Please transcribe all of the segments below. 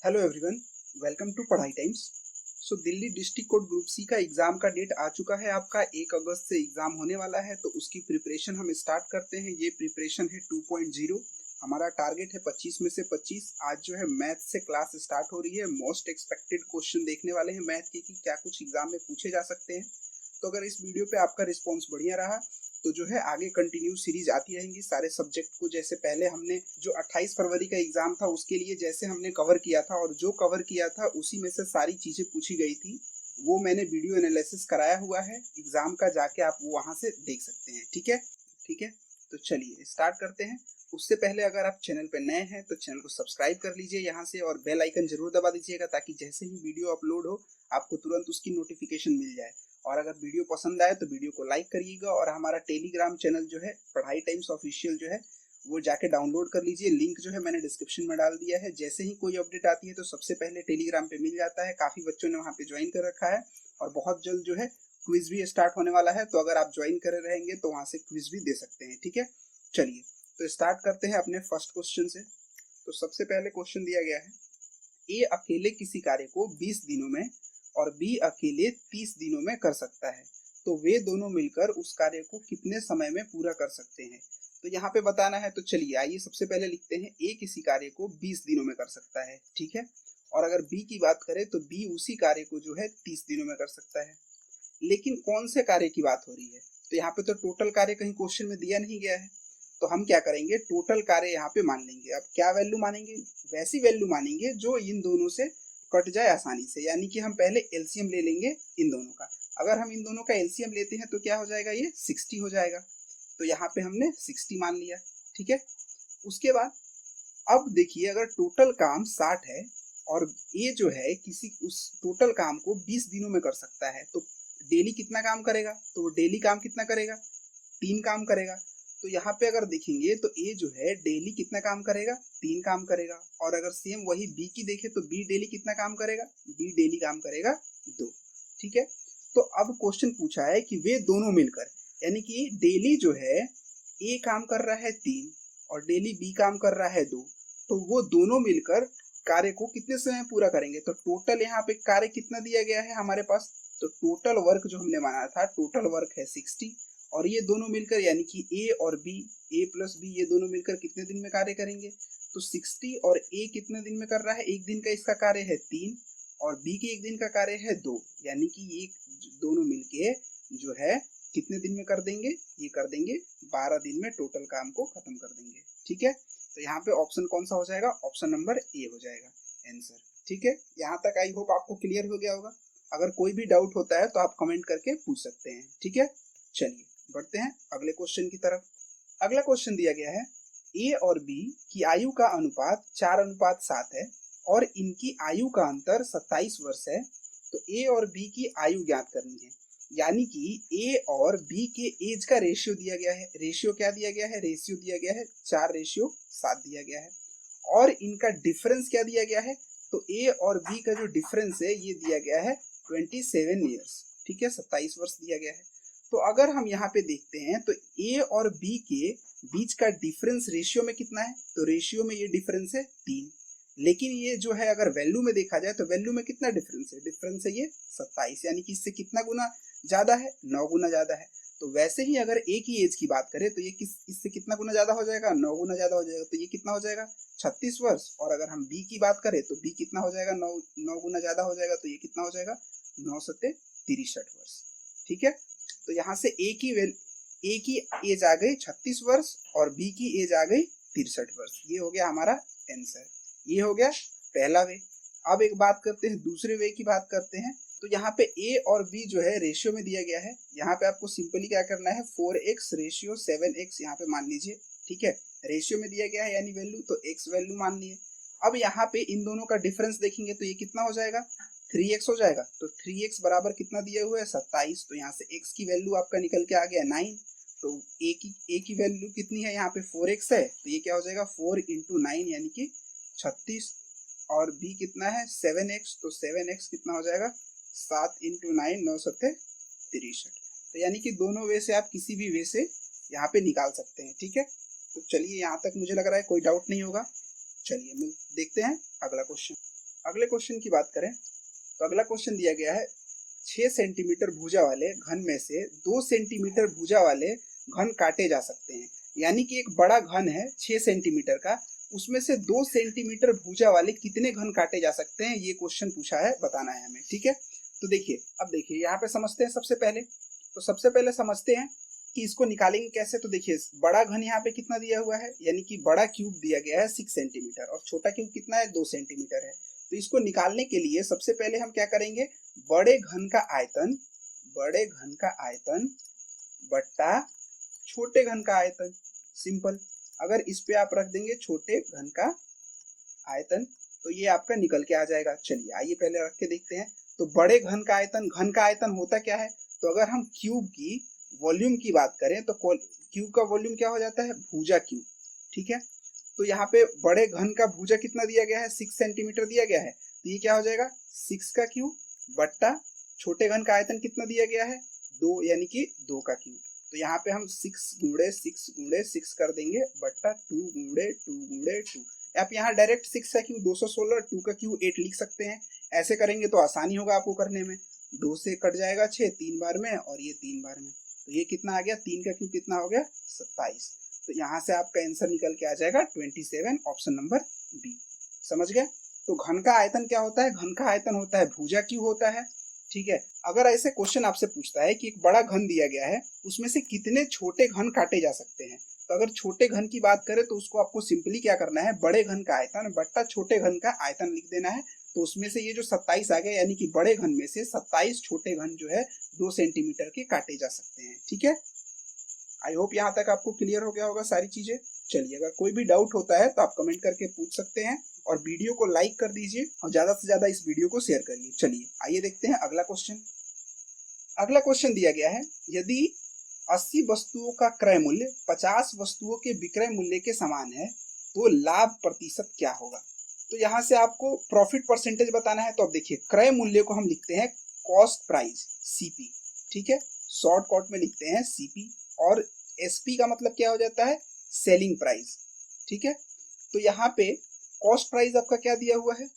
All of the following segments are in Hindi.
Hello everyone, welcome to Padhai Times. Delhi district court group C का एग्जाम का डेट आ चुका है। आपका 1 अगस्त से एग्जाम होने वाला है, तो उसकी प्रिपरेशन हम स्टार्ट करते हैं। ये प्रिपरेशन है 2.0। हमारा टारगेट है 25 में से 25। आज जो है मैथ से क्लास स्टार्ट हो रही है। मोस्ट एक्सपेक्टेड क्वेश्चन देखने वाले हैं मैथ के कि क्या कुछ एग्जाम में पूछे जा सकते हैं। तो अगर इस वीडियो पे आपका रिस्पॉन्स बढ़िया रहा तो जो है आगे कंटिन्यू सीरीज आती रहेंगी सारे सब्जेक्ट को। जैसे पहले हमने जो 28 फरवरी का एग्जाम था उसके लिए जैसे हमने कवर किया था, और जो कवर किया था उसी में से सारी चीजें पूछी गई थी, वो मैंने वीडियो एनालिसिस कराया हुआ है एग्जाम का, जाके आप वो वहां से देख सकते हैं। ठीक है, ठीक है। तो चलिए स्टार्ट करते हैं। उससे पहले अगर आप चैनल पर नए हैं तो चैनल को सब्सक्राइब कर लीजिए यहाँ से, और बेल आइकन जरूर दबा दीजिएगा ताकि जैसे ही वीडियो अपलोड हो आपको तुरंत उसकी नोटिफिकेशन मिल जाए। और अगर वीडियो पसंद आए तो वीडियो को लाइक करिएगा, और हमारा टेलीग्राम चैनल जो है पढ़ाई टाइम्स ऑफिशियल जो है वो जाके डाउनलोड कर लीजिए। लिंक जो है मैंने डिस्क्रिप्शन में डाल दिया है। जैसे ही कोई अपडेट आती है तो सबसे पहले टेलीग्राम पे मिल जाता है। काफी बच्चों ने वहाँ पे ज्वाइन कर रखा है, और बहुत जल्द जो है क्विज भी स्टार्ट होने वाला है। तो अगर आप ज्वाइन करे रहेंगे तो वहाँ से क्विज भी दे सकते हैं। ठीक है, चलिए तो स्टार्ट करते हैं अपने फर्स्ट क्वेश्चन से। तो सबसे पहले क्वेश्चन दिया गया है, ए अकेले किसी कार्य को 20 दिनों में और बी अकेले 30 दिनों में कर सकता है, तो वे दोनों मिलकर उस कार्य को कितने समय में पूरा कर सकते हैं। तो यहाँ पे बताना है। तो चलिए आइए सबसे पहले लिखते हैं, ए किसी कार्य को 20 दिनों में कर सकता है, ठीक है। और अगर बी की बात करें तो बी उसी कार्य को जो है 30 दिनों में कर सकता है। लेकिन कौन से कार्य की बात हो रही है, तो यहाँ पे तो टोटल कार्य कहीं क्वेश्चन में दिया नहीं गया है। तो हम क्या करेंगे, टोटल कार्य यहाँ पे मान लेंगे। अब क्या वैल्यू मानेंगे, वैसी वैल्यू मानेंगे जो इन दोनों से कट जाए आसानी से। यानी कि हम पहले एलसीएम ले लेंगे इन दोनों का। अगर हम इन दोनों का एलसीएम लेते हैं तो क्या हो जाएगा, ये 60 हो जाएगा। तो यहाँ पे हमने 60 मान लिया, ठीक है। उसके बाद अब देखिए, अगर टोटल काम 60 है और ये जो है किसी उस टोटल काम को 20 दिनों में कर सकता है, तो डेली कितना काम करेगा, तो वो डेली काम कितना करेगा, 3 काम करेगा। तो यहाँ पे अगर देखेंगे तो ए जो है डेली कितना काम करेगा, 3 काम करेगा। और अगर सेम वही बी की देखे तो बी डेली कितना काम करेगा, बी डेली काम करेगा 2। ठीक है। तो अब क्वेश्चन पूछा है कि वे दोनों मिलकर, यानी कि डेली जो है ए काम कर रहा है 3 और डेली बी काम कर रहा है 2, तो वो दोनों मिलकर कार्य को कितने समय में पूरा करेंगे। तो टोटल यहाँ पे कार्य कितना दिया गया है हमारे पास, तो टोटल वर्क जो हमने माना था, टोटल वर्क है 60, और ये दोनों मिलकर यानी कि ए और बी, ए प्लस बी, ये दोनों मिलकर कितने दिन में कार्य करेंगे। तो 60 और ए कितने दिन में कर रहा है, एक दिन का इसका कार्य है 3, और बी के एक दिन का कार्य है 2, यानी कि ये दोनों मिलके जो है कितने दिन में कर देंगे, ये कर देंगे 12 दिन में टोटल काम को खत्म कर देंगे। ठीक है। तो यहाँ पे ऑप्शन कौन सा हो जाएगा, ऑप्शन नंबर ए हो जाएगा आंसर। ठीक है, यहाँ तक आई होप आपको क्लियर हो गया होगा। अगर कोई भी डाउट होता है तो आप कमेंट करके पूछ सकते हैं। ठीक है, चलिए बढ़ते हैं अगले क्वेश्चन की तरफ। अगला क्वेश्चन दिया गया है, ए और बी की आयु का अनुपात 4:7 है और इनकी आयु का अंतर 27 वर्ष है। तो ए और बी की आयु ज्ञात करनी है। यानी कि ए और बी के एज का रेशियो दिया गया है। रेशियो क्या दिया गया है, रेशियो दिया गया है 4:7 दिया गया है। और इनका डिफरेंस क्या दिया गया है, तो ए और बी का जो डिफरेंस है ये दिया गया है 27 ईयर्स। ठीक है, 27 वर्ष दिया गया है। तो अगर हम यहाँ पे देखते हैं तो ए और बी के बीच का डिफरेंस रेशियो में कितना है, तो रेशियो में ये डिफरेंस है 3। लेकिन ये जो है अगर वैल्यू में देखा जाए तो वैल्यू में कितना डिफरेंस है, डिफरेंस है ये 27, यानी कि इससे कितना गुना ज्यादा है, 9 गुना ज्यादा है। तो वैसे ही अगर ए की एज की बात करें तो ये इससे कितना गुना ज्यादा हो जाएगा, 9 गुना ज्यादा हो जाएगा। तो ये कितना हो जाएगा, 36 वर्ष। और अगर हम बी की बात करें तो बी कितना हो जाएगा, 9 गुना ज्यादा हो जाएगा। तो ये कितना हो जाएगा, 9 सत्ते 63 वर्ष। ठीक है। तो यहाँ से ए की एज आ गई 36 वर्ष और बी की एज आ गई 63 वर्ष। ये हो गया हमारा आंसर। ये हो गया पहला वे। अब एक बात करते हैं, दूसरे वे की बात करते हैं। तो यहाँ पे ए और बी जो है रेशियो में दिया गया है। यहाँ पे आपको सिंपली क्या करना है, 4x रेशियो 7x यहाँ पे मान लीजिए। ठीक है, रेशियो में दिया गया है यानी वैल्यू, तो x वैल्यू मान लिए। अब यहाँ पे इन दोनों का डिफरेंस देखेंगे तो ये कितना हो जाएगा, 3x हो जाएगा। तो 3x बराबर कितना दिया हुआ है, 27। तो यहाँ से x की वैल्यू आपका निकल के आ गया 9। तो a की वैल्यू कितनी है, यहाँ पे 4x है। तो ये क्या हो जाएगा, 4 इंटू 9 यानी कि 36। और b कितना है 7x, तो 7x कितना हो जाएगा, 7 इंटू 9, 9 सत्ते 63। तो यानी कि दोनों वे से आप किसी भी वे से यहाँ पे निकाल सकते हैं। ठीक है। तो चलिए यहाँ तक मुझे लग रहा है कोई डाउट नहीं होगा। चलिए मिल देखते हैं अगला क्वेश्चन। अगले क्वेश्चन की बात करें तो अगला क्वेश्चन दिया गया है 6 सेंटीमीटर भुजा वाले घन में से 2 सेंटीमीटर भुजा वाले घन काटे जा सकते हैं। यानी कि एक बड़ा घन है 6 सेंटीमीटर का, उसमें से 2 सेंटीमीटर भुजा वाले कितने घन काटे जा सकते हैं, ये क्वेश्चन पूछा है, बताना है हमें। ठीक है, तो देखिए, अब देखिए यहाँ पे समझते हैं। सबसे पहले समझते हैं कि इसको निकालेंगे कैसे। तो देखिए, बड़ा घन यहाँ पे कितना दिया हुआ है, यानी कि बड़ा क्यूब दिया गया है 6 सेंटीमीटर और छोटा क्यूब कितना है, 2 सेंटीमीटर है। तो इसको निकालने के लिए सबसे पहले हम क्या करेंगे, बड़े घन का आयतन बट्टा छोटे घन का आयतन, सिंपल। अगर इस पे आप रख देंगे छोटे घन का आयतन तो ये आपका निकल के आ जाएगा। चलिए आइए पहले रख के देखते हैं। तो बड़े घन का आयतन होता क्या है, तो अगर हम क्यूब की वॉल्यूम की बात करें तो क्यूब का वॉल्यूम क्या हो जाता है, भुजा क्यूब। ठीक है, तो यहाँ पे बड़े घन का भुजा कितना दिया गया है, 6 सेंटीमीटर दिया गया है, तो ये क्या हो जाएगा 6 का क्यूब बट्टा छोटे घन का आयतन कितना दिया गया है, 2, यानी कि 2 का क्यूब। तो यहाँ पे हम 6 गुणे 6 गुणे 6 कर देंगे बट्टा 2 गुणे 2 गुणे 2। आप यहाँ डायरेक्ट 6 का क्यूब 216, 2 का क्यूब 8 लिख सकते हैं। ऐसे करेंगे तो आसानी होगा आपको करने में। 2 से कट जाएगा 6 3 बार में और ये 3 बार में, तो ये कितना आ गया, 3 का क्यूब कितना हो गया, 27। तो यहाँ से आपका आंसर निकल के आ जाएगा 27, ऑप्शन नंबर बी। समझ गए। तो घन का आयतन क्या होता है, घन का आयतन होता है भुजा क्यूब होता है। ठीक है, अगर ऐसे क्वेश्चन आपसे पूछता है कि एक बड़ा घन दिया गया है, उसमें से कितने छोटे घन काटे जा सकते हैं, तो अगर छोटे घन की बात करें तो उसको आपको सिंपली क्या करना है, बड़े घन का आयतन बट्टा छोटे घन का आयतन लिख देना है। तो उसमें से ये जो 27 आ गया, यानी कि बड़े घन में से 27 छोटे घन जो है 2 सेंटीमीटर के काटे जा सकते हैं। ठीक है, आई होप यहाँ तक आपको क्लियर हो गया होगा सारी चीजें। चलिए, अगर कोई भी डाउट होता है तो आप कमेंट करके पूछ सकते हैं और वीडियो को लाइक कर दीजिए और ज्यादा से ज्यादा इस वीडियो को शेयर करिए। चलिए आइए देखते हैं अगला क्वेश्चन। अगला क्वेश्चन दिया गया है, यदि 80 वस्तुओं का क्रय मूल्य 50 वस्तुओं के विक्रय मूल्य के समान है तो लाभ प्रतिशत क्या होगा। तो यहाँ से आपको प्रॉफिट परसेंटेज बताना है। तो अब देखिए, क्रय मूल्य को हम लिखते हैं कॉस्ट प्राइस, सीपी। ठीक है, शॉर्ट कट में लिखते हैं सीपी, और एसपी का मतलब क्या हो जाता है, सेलिंग प्राइस। ठीक है, तो यहाँ पे कॉस्ट प्राइस आपका क्या दिया हुआ है,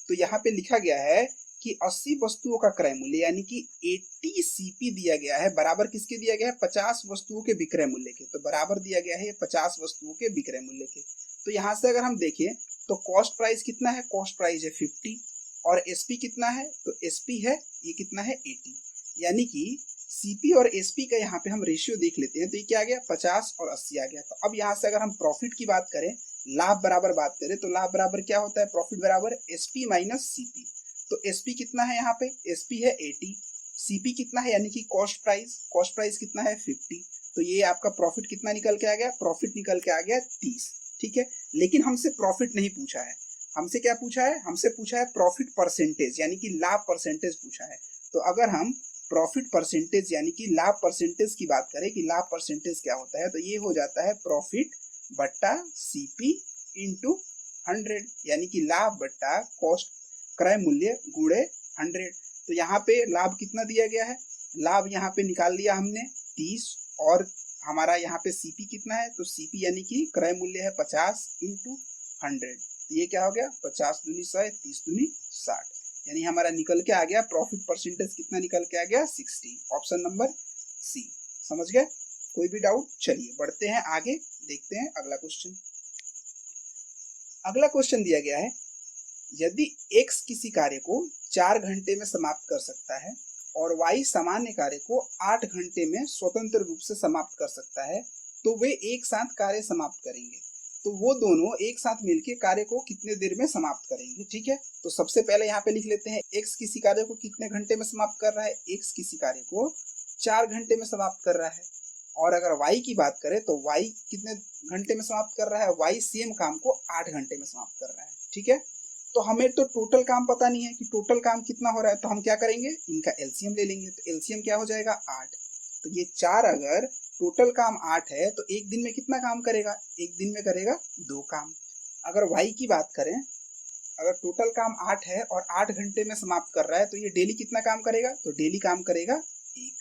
तो यहाँ पे लिखा गया है कि 80 वस्तुओं का क्रय मूल्य यानी कि 80 सीपी दिया गया है, बराबर किसके दिया गया है, 50 वस्तुओं के विक्रय मूल्य के। तो बराबर दिया गया है 50 वस्तुओं के विक्रय मूल्य के। तो यहाँ से अगर हम देखें तो कॉस्ट प्राइस कितना है, कॉस्ट प्राइस है 50 और एसपी कितना है, तो एसपी है ये कितना है 80, यानी कि सीपी और एसपी का यहाँ पे हम रेशियो देख लेते हैं। तो ये क्या आ गया, 50 और 80 आ गया। तो अब यहाँ से अगर हम प्रॉफिट की बात करें, लाभ बराबर बात करें, तो लाभ बराबर क्या होता है, प्रॉफिट बराबर एसपी माइनस सीपी। तो एसपी कितना है, यहाँ पे एसपी है 80, सीपी कितना है, यानी कि कॉस्ट प्राइस कितना है 50। तो ये आपका प्रॉफिट कितना निकल के आ गया, प्रॉफिट निकल के आ गया 30। ठीक है, लेकिन हमसे प्रॉफिट नहीं पूछा है, हमसे क्या पूछा है, हमसे पूछा है प्रॉफिट परसेंटेज, यानी कि लाभ परसेंटेज पूछा है। तो अगर हम प्रॉफिट परसेंटेज यानी कि लाभ परसेंटेज की बात करें कि लाभ परसेंटेज क्या होता है, तो ये हो जाता है प्रॉफिट बट्टा सीपी इंटू 100, यानी कि लाभ बट्टा कॉस्ट क्रय मूल्य गुणे 100। तो यहाँ पे लाभ कितना दिया गया है, लाभ यहाँ पे निकाल लिया हमने 30, और हमारा यहाँ पे सीपी कितना है, तो सीपी यानी कि क्रय मूल्य है 50 इंटू 100। तो ये क्या हो गया, 50 दूनी 100, 30 दूनी 60, यानी हमारा निकल के आ गया प्रॉफिट परसेंटेज कितना निकल के आ गया 60, ऑप्शन नंबर सी। समझ गए, कोई भी डाउट। चलिए बढ़ते हैं आगे, देखते हैं अगला क्वेश्चन। अगला क्वेश्चन दिया गया है, यदि x किसी कार्य को 4 घंटे में समाप्त कर सकता है और y सामान्य कार्य को 8 घंटे में स्वतंत्र रूप से समाप्त कर सकता है, तो वे एक साथ कार्य समाप्त करेंगे। तो वो दोनों एक साथ मिलकर कार्य को कितने देर में समाप्त करेंगे। ठीक है, तो सबसे पहले यहाँ पे लिख लेते हैं x किसी कार्य को कितने घंटे में समाप्त कर रहा है, x किसी कार्य को 4 घंटे में समाप्त कर रहा है। और अगर y की बात करें तो y कितने घंटे में समाप्त कर रहा है, y सेम काम को 8 घंटे में समाप्त कर रहा है। ठीक है, तो हमें तो टोटल काम पता नहीं है कि टोटल काम कितना हो रहा है, तो हम क्या करेंगे, इनका एलसीएम ले लेंगे। तो एलसीएम क्या हो जाएगा 8। तो ये 4 अगर टोटल काम 8 है तो एक दिन में कितना काम करेगा, एक दिन में करेगा 2 काम। अगर y की बात करें, अगर टोटल काम 8 है और 8 घंटे में समाप्त कर रहा है, तो ये डेली कितना काम करेगा, तो डेली काम करेगा 1।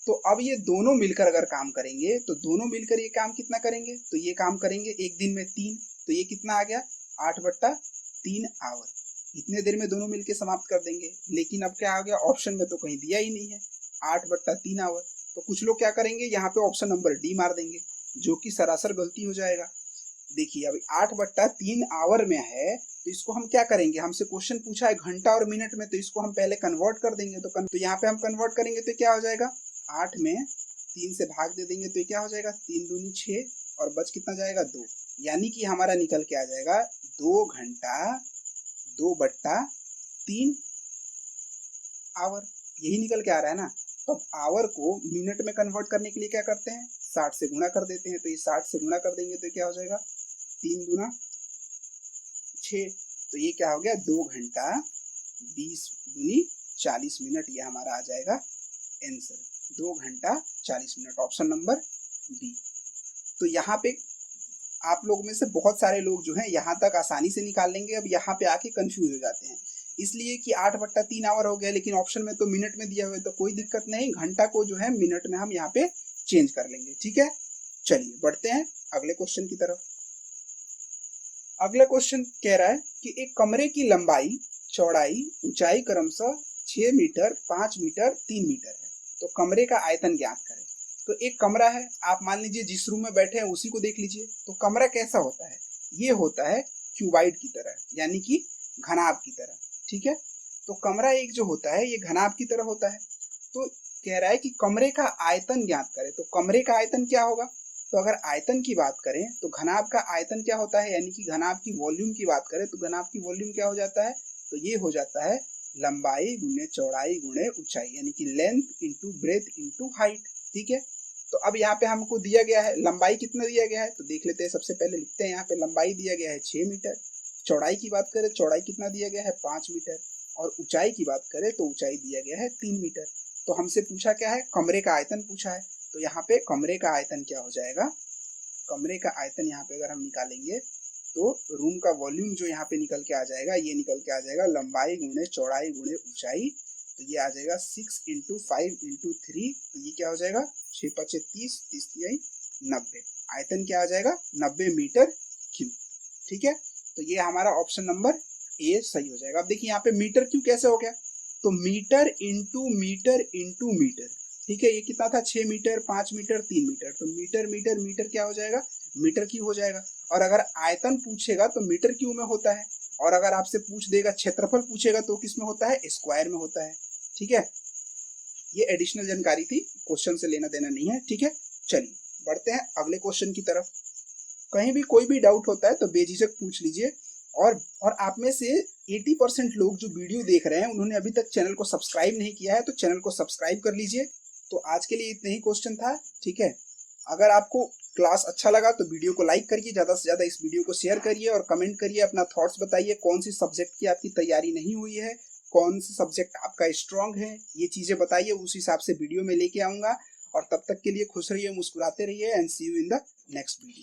तो अब ये दोनों मिलकर अगर काम करेंगे तो दोनों मिलकर ये काम कितना करेंगे, तो ये काम करेंगे एक दिन में 3। तो ये कितना आ गया 8/3 आवर। इतने देर में दोनों मिलके समाप्त कर देंगे। लेकिन अब क्या आ गया, ऑप्शन में तो कहीं दिया ही नहीं है 8/3 आवर। तो कुछ लोग क्या करेंगे, यहाँ पे ऑप्शन नंबर डी मार देंगे, जो कि सरासर गलती हो जाएगा। देखिए अभी 8/3 आवर में है, तो इसको हम क्या करेंगे, हमसे क्वेश्चन पूछा है घंटा और मिनट में, तो इसको हम पहले कन्वर्ट कर देंगे। तो यहाँ पे हम कन्वर्ट करेंगे तो क्या हो जाएगा, 8 में 3 से भाग दे देंगे तो क्या हो जाएगा, 3 दूनी 6 और बच कितना जाएगा 2। यानी कि हमारा निकल के आ जाएगा 2 घंटा 2/3 आवर, यही निकल के आ रहा है ना। तो अब आवर को मिनट में कन्वर्ट करने के लिए क्या करते हैं, 60 से गुणा कर देते हैं। तो ये 60 से गुणा कर देंगे तो क्या हो जाएगा, 3 दूना 6। तो ये क्या हो गया, 2 घंटा 20 दूनी 40 मिनट, ये हमारा आ जाएगा आंसर, 2 घंटा 40 मिनट, ऑप्शन नंबर बी। तो यहाँ पे आप लोग में से बहुत सारे लोग जो हैं यहाँ तक आसानी से निकाल लेंगे, अब यहाँ पे आके कंफ्यूज हो जाते हैं, इसलिए कि 8/3 आवर हो गया, लेकिन ऑप्शन में तो मिनट में दिया हुआ है, तो कोई दिक्कत नहीं, घंटा को जो है मिनट में हम यहाँ पे चेंज कर लेंगे। ठीक है, चलिए बढ़ते हैं अगले क्वेश्चन की तरफ। अगला क्वेश्चन कह रहा है कि एक कमरे की लंबाई, चौड़ाई, ऊंचाई क्रमशः 6 मीटर, 5 मीटर, 3 मीटर है, तो कमरे का आयतन ज्ञात करें। तो एक कमरा है, आप मान लीजिए जिस रूम में बैठे हैं उसी को देख लीजिए। तो कमरा कैसा होता है, ये होता है क्यूबाइड की तरह, यानी कि घनाभ की तरह। ठीक है, तो कमरा एक जो होता है ये घनाभ की तरह होता है। तो कह रहा है कि कमरे का आयतन ज्ञात करें। तो कमरे का आयतन क्या होगा, तो अगर आयतन की बात करें तो घनाभ का आयतन क्या होता है, यानी कि घनाभ की वॉल्यूम की बात करें तो घनाभ की वॉल्यूम क्या हो जाता है, तो ये हो जाता है लंबाई गुणे चौड़ाई गुणे ऊंचाई, यानी कि length into breadth into height. ठीक है, तो अब यहाँ पे हमको दिया गया है लंबाई कितना दिया गया है, तो देख लेते हैं। सबसे पहले लिखते हैं यहाँ पे लंबाई दिया गया है 6 मीटर, चौड़ाई की बात करें चौड़ाई कितना दिया गया है 5 मीटर, और ऊंचाई की बात करें तो ऊंचाई दिया गया है 3 मीटर। तो हमसे पूछा क्या है, कमरे का आयतन पूछा है। तो यहाँ पे कमरे का आयतन क्या हो जाएगा, कमरे का आयतन यहाँ पे अगर हम निकालेंगे तो रूम का वॉल्यूम जो यहाँ पे निकल के आ जाएगा, ये निकल के आ जाएगा लंबाई गुणे चौड़ाई गुणे ऊंचाई, तो ये आ जाएगा 6 इंटू 5 इंटू 3, तो ये क्या हो जाएगा 6×5 30, 30×3 90, आयतन क्या आ जाएगा 90 मीटर क्यूब। ठीक है, तो ये हमारा ऑप्शन नंबर ए सही हो जाएगा। अब देखिए यहाँ पे मीटर क्यूब कैसे हो गया, तो metre into metre into metre. ठीक है, ये कितना था 6 मीटर 5 मीटर 3 मीटर, तो मीटर मीटर मीटर क्या हो जाएगा, मीटर क्यूब हो जाएगा। और अगर आयतन पूछेगा तो मीटर क्यूब में होता है, और अगर आपसे पूछ देगा क्षेत्रफल पूछेगा तो किस में होता है, स्क्वायर में होता है। ठीक है, ये एडिशनल जानकारी थी, क्वेश्चन से लेना देना नहीं है। ठीक है, चलिए बढ़ते हैं अगले क्वेश्चन की तरफ। कहीं भी कोई भी डाउट होता है तो बेझिझक पूछ लीजिए। और आप में से 80% लोग जो वीडियो देख रहे हैं उन्होंने अभी तक चैनल को सब्सक्राइब नहीं किया है, तो चैनल को सब्सक्राइब कर लीजिए। तो आज के लिए इतना ही क्वेश्चन था। ठीक है, अगर आपको क्लास अच्छा लगा तो वीडियो को लाइक करिए, ज़्यादा से ज़्यादा इस वीडियो को शेयर करिए और कमेंट करिए, अपना थॉट्स बताइए, कौन सी सब्जेक्ट की आपकी तैयारी नहीं हुई है, कौन सा सब्जेक्ट आपका स्ट्रांग है, ये चीज़ें बताइए, उस हिसाब से वीडियो में लेके आऊँगा। और तब तक के लिए खुश रहिए, मुस्कुराते रहिए, and see you in the next video.